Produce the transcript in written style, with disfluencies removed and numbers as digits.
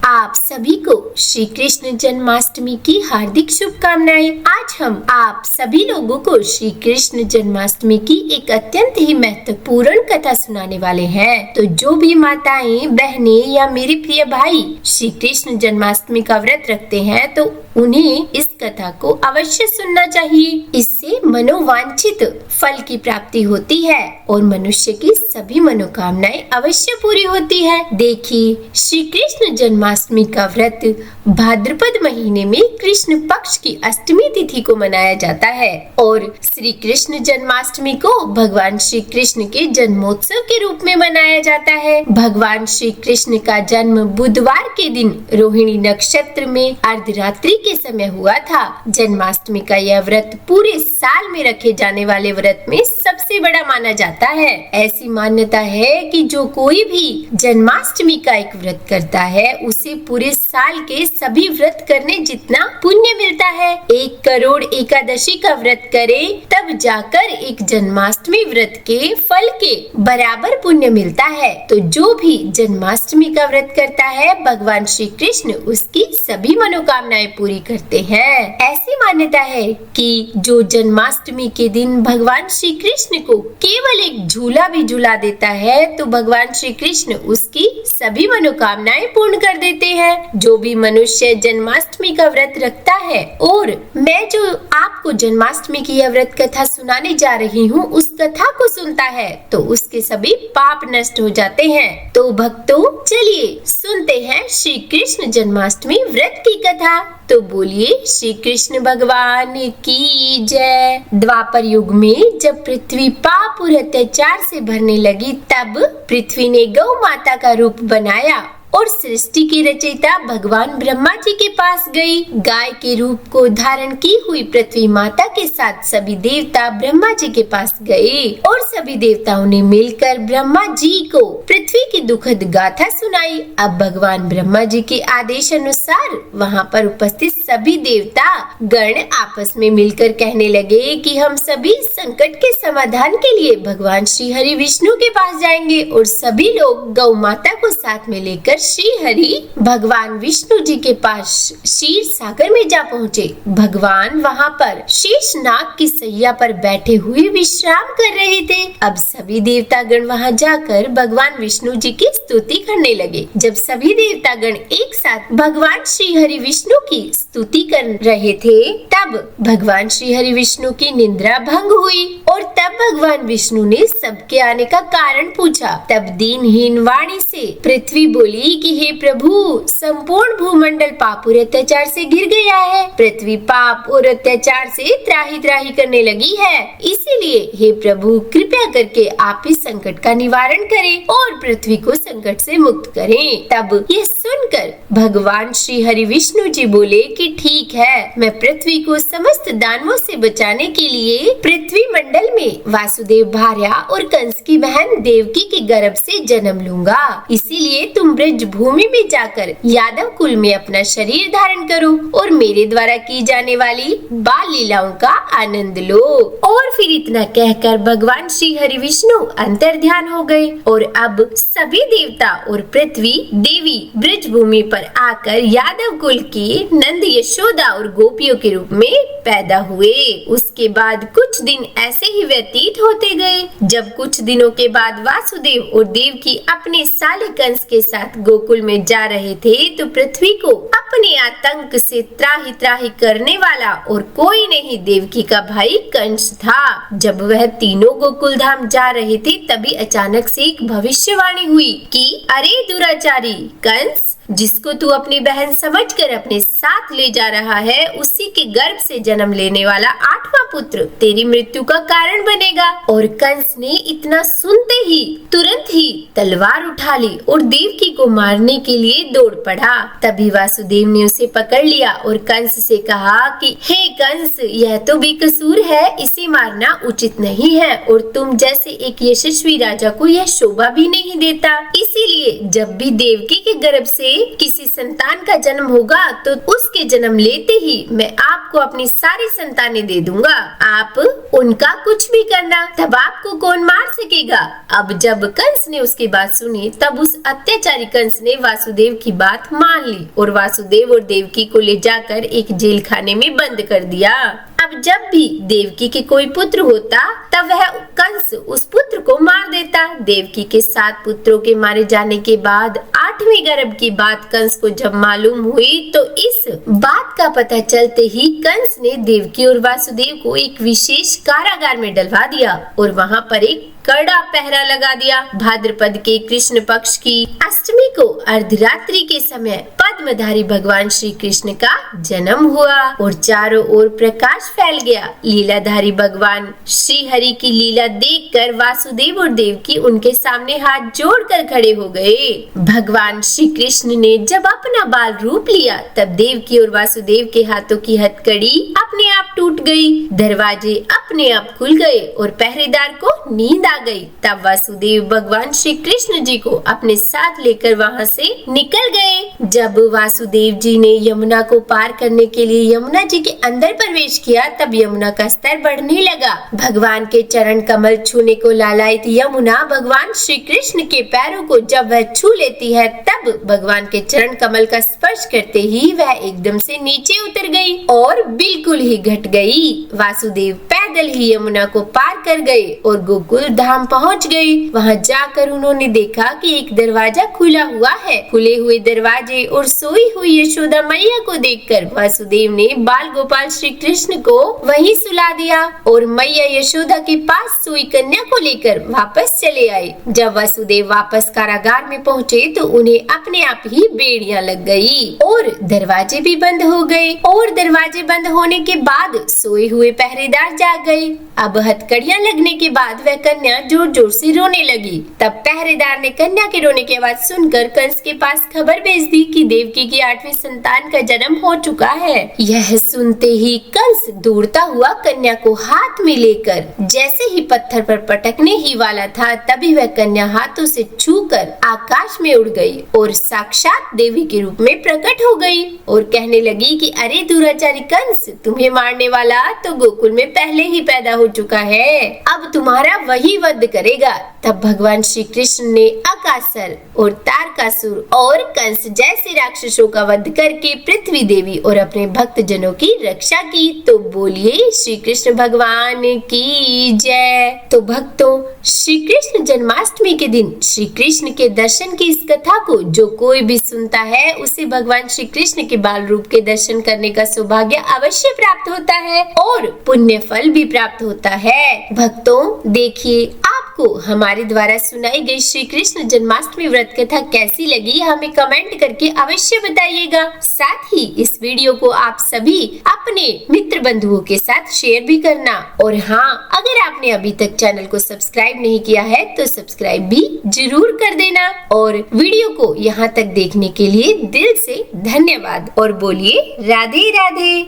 आप सभी को श्री कृष्ण जन्माष्टमी की हार्दिक शुभकामनाएं। आज हम आप सभी लोगों को श्री कृष्ण जन्माष्टमी की एक अत्यंत ही महत्वपूर्ण कथा सुनाने वाले हैं। तो जो भी माताएं, बहनें या मेरे प्रिय भाई श्री कृष्ण जन्माष्टमी का व्रत रखते हैं तो उन्हें इस कथा को अवश्य सुनना चाहिए। इससे मनोवांछित फल की प्राप्ति होती है और मनुष्य की सभी मनोकामनाएं अवश्य पूरी होती है। देखिए, श्री कृष्ण जन्माष्टमी का व्रत भाद्रपद महीने में कृष्ण पक्ष की अष्टमी तिथि को मनाया जाता है और श्री कृष्ण जन्माष्टमी को भगवान श्री कृष्ण के जन्मोत्सव के रूप में मनाया जाता है। भगवान श्री कृष्ण का जन्म बुधवार के दिन रोहिणी नक्षत्र में अर्धरात्रि के समय हुआ था। जन्माष्टमी का यह व्रत पूरे साल में रखे जाने वाले व्रत में सबसे बड़ा माना जाता है। ऐसी मान्यता है कि जो कोई भी जन्माष्टमी का एक व्रत करता है उसे पूरे साल के सभी व्रत करने जितना पुण्य मिलता है। 1 करोड़ एकादशी का व्रत करे तब जाकर एक जन्माष्टमी व्रत के फल के बराबर पुण्य मिलता है। तो जो भी जन्माष्टमी का व्रत करता है भगवान श्री कृष्ण उसकी सभी मनोकामनाएं पूरी करते हैं। ऐसी मान्यता है कि जो जन्माष्टमी के दिन भगवान श्री कृष्ण को केवल एक झूला भी झूला देता है तो भगवान श्री कृष्ण उसकी सभी मनोकामनाएं पूर्ण कर देते हैं। जो भी मनुष्य जन्माष्टमी का व्रत रखता है और मैं जो आपको जन्माष्टमी की यह व्रत कथा सुनाने जा रही हूँ उस कथा को सुनता है तो उसके सभी पाप नष्ट हो जाते हैं। तो भक्तों, चलिए सुनते हैं श्री कृष्ण जन्माष्टमी व्रत की कथा। तो बोलिए श्री कृष्ण भगवान की जय। द्वापर युग में जब पृथ्वी पाप और अत्याचार से भरने लगी तब पृथ्वी ने गौ माता का रूप बनाया और सृष्टि की रचयिता भगवान ब्रह्मा जी के पास गई। गाय के रूप को धारण की हुई पृथ्वी माता के साथ सभी देवता ब्रह्मा जी के पास गए और सभी देवताओं ने मिलकर ब्रह्मा जी को पृथ्वी की दुखद गाथा सुनाई। अब भगवान ब्रह्मा जी के आदेश अनुसार वहाँ पर उपस्थित सभी देवता गण आपस में मिलकर कहने लगे कि हम सभी संकट के समाधान के लिए भगवान श्री हरि विष्णु के पास जाएंगे और सभी लोग गौ माता को साथ में लेकर श्री हरि भगवान विष्णु जी के पास क्षीर सागर में जा पहुँचे। भगवान वहाँ पर शेष नाग की सैया पर बैठे हुए विश्राम कर रहे थे। अब सभी देवतागण वहाँ जाकर भगवान विष्णु जी की स्तुति करने लगे। जब सभी देवतागण एक साथ भगवान श्री हरि विष्णु की स्तुति कर रहे थे तब भगवान श्री हरि विष्णु की निद्रा भंग हुई और तब भगवान विष्णु ने सबके आने का कारण पूछा। तब दीनहीन वाणी से पृथ्वी बोली कि हे प्रभु, संपूर्ण भूमंडल पाप और अत्याचार से घिर गया है। पृथ्वी पाप और अत्याचार से त्राही त्राही करने लगी है। इसीलिए हे प्रभु, कृपया करके आप इस संकट का निवारण करें और पृथ्वी को संकट से मुक्त करें। तब ये सुनकर भगवान श्री हरि विष्णु जी बोले कि ठीक है, मैं पृथ्वी को समस्त दानवों से बचाने के लिए पृथ्वी मंडल में वासुदेव भार्या और कंस की बहन देवकी के गर्भ से जन्म लूंगा। इसीलिए तुम ब्रज भूमि में जाकर यादव कुल में अपना शरीर धारण करो और मेरे द्वारा की जाने वाली बाल लीलाओं का आनंद लो। और फिर इतना कहकर भगवान श्री हरि विष्णु अंतर ध्यान हो गए और अब सभी देवता और पृथ्वी देवी ब्रज भूमि पर आकर यादव कुल की नंद, यशोदा और गोपियों के रूप में पैदा हुए। उसके बाद कुछ दिन ऐसे ही व्यतीत होते गए। जब कुछ दिनों के बाद वासुदेव और देवकी अपने साले कंस के साथ गोकुल में जा रहे थे तो पृथ्वी को अपने आतंक से त्राही त्राही करने वाला और कोई नहीं देवकी का भाई कंस था। जब वह तीनों गोकुल धाम जा रहे थे तभी अचानक से एक भविष्यवाणी हुई कि अरे दुराचारी कंस, जिसको तू अपनी बहन समझकर अपने साथ ले जा रहा है उसी के गर्भ से जन्म लेने वाला 8वां पुत्र तेरी मृत्यु का कारण बनेगा। और कंस ने इतना सुनते ही तुरंत ही तलवार उठा ली और देवकी को मारने के लिए दौड़ पड़ा। तभी वासुदेव ने उसे पकड़ लिया और कंस से कहा कि हे कंस, यह तो बेकसूर है, इसे मारना उचित नहीं है और तुम जैसे एक यशस्वी राजा को यह शोभा भी नहीं देता। इसीलिए जब भी देवकी के गर्भ से किसी संतान का जन्म होगा तो उसके जन्म लेते ही मैं आपको अपनी सारी संतानें दे दूंगा, आप उनका कुछ भी करना, तब आपको कौन मार सकेगा। अब जब कंस ने उसकी बात सुनी तब उस अत्याचारी कंस ने वासुदेव की बात मान ली और वासुदेव और देवकी को ले जाकर एक जेल खाने में बंद कर दिया। अब जब भी देवकी के कोई पुत्र होता तब वह कंस उस पुत्र को मार देता। देवकी के 7 पुत्रों के मारे जाने के बाद 8वें गर्भ की बात कंस को जब मालूम हुई तो इस बात का पता चलते ही कंस ने देवकी और वासुदेव को एक विशेष कारागार में डलवा दिया और वहाँ पर एक कड़ा पहरा लगा दिया। भाद्रपद के कृष्ण पक्ष की अष्टमी को अर्धरात्रि के समय पद्मधारी भगवान श्री कृष्ण का जन्म हुआ और चारों ओर प्रकाश फैल गया। लीलाधारी भगवान श्री हरि की लीला देखकर वासुदेव और देवकी उनके सामने हाथ जोड़कर खड़े हो गए। भगवान श्री कृष्ण ने जब अपना बाल रूप लिया तब देवकी और वासुदेव के हाथों की हथकड़ी अपने आप टूट गई, दरवाजे अपने आप खुल गए और पहरेदार को नींद आ गई। तब वासुदेव भगवान श्री कृष्ण जी को अपने साथ लेकर वहाँ से निकल गए। जब वासुदेव जी ने यमुना को पार करने के लिए यमुना जी के अंदर प्रवेश किया तब यमुना का स्तर बढ़ने लगा। भगवान के चरण कमल छूने को लालायित यमुना भगवान श्री कृष्ण के पैरों को जब वह छू लेती है तब भगवान के चरण कमल का स्पर्श करते ही वह एकदम से नीचे उतर गई और बिल्कुल ही घट गई। वासुदेव पैदल ही यमुना को पार कर गए और गोकुल धाम पहुंच गए। वहां जाकर उन्होंने देखा कि एक दरवाजा खुला हुआ है। खुले हुए दरवाजे और सोई हुई यशोदा मैया को देखकर वासुदेव ने बाल गोपाल श्री कृष्ण को वहीं सुला दिया और मैया यशोदा के पास सोई कन्या को लेकर वापस चले आए। जब वासुदेव वापस कारागार में पहुँचे तो उन्हें अपने आप ही बेड़ियां लग गई और दरवाजे भी बंद हो गए और दरवाजे बंद होने के बाद सोए हुए पहरेदार जाग गए। अब हथकड़ियां लगने के बाद वह कन्या जोर जोर से रोने लगी। तब पहरेदार ने कन्या के रोने की आवाज सुनकर कंस के पास खबर भेज दी कि देवकी की 8वीं संतान का जन्म हो चुका है। यह सुनते ही कंस दौड़ता हुआ कन्या को हाथ में लेकर जैसे ही पत्थर पर पटकने ही वाला था तभी वह कन्या हाथों से छूकर आकाश में उड़ गई और साक्षात देवी के रूप में प्रकट हो गई और कहने लगी कि अरे दुराचारी कंस, तुम्हें मारने वाला तो गोकुल में पहले ही पैदा हो चुका है, अब तुम्हारा वही वध करेगा। तब भगवान श्री कृष्ण ने अकासुर और तारकासुर और कंस जैसे राक्षसों का वध करके पृथ्वी देवी और अपने भक्त जनों की रक्षा की। तो बोलिए श्री कृष्ण भगवान की जय। तो भक्तों, श्री कृष्ण जन्माष्टमी के दिन श्री कृष्ण के दर्शन की इस कथा को जो कोई भी सुनता है उसे भगवान श्री कृष्ण के बाल रूप के दर्शन करने का सौभाग्य अवश्य प्राप्त होता है और पुण्य फल भी प्राप्त होता है। भक्तों, देखिए आपको हमारे द्वारा सुनाई गई श्री कृष्ण जन्माष्टमी व्रत कथा कैसी लगी हमें कमेंट करके अवश्य बताइएगा। साथ ही इस वीडियो को आप सभी अपने मित्र बंधुओं के साथ शेयर भी करना और हाँ, अगर आपने अभी तक चैनल को सब्सक्राइब नहीं किया है तो सब्सक्राइब भी जरूर कर देना और वीडियो को यहाँ तक देखने के लिए दिल से धन्यवाद और बोलिए राधे राधे।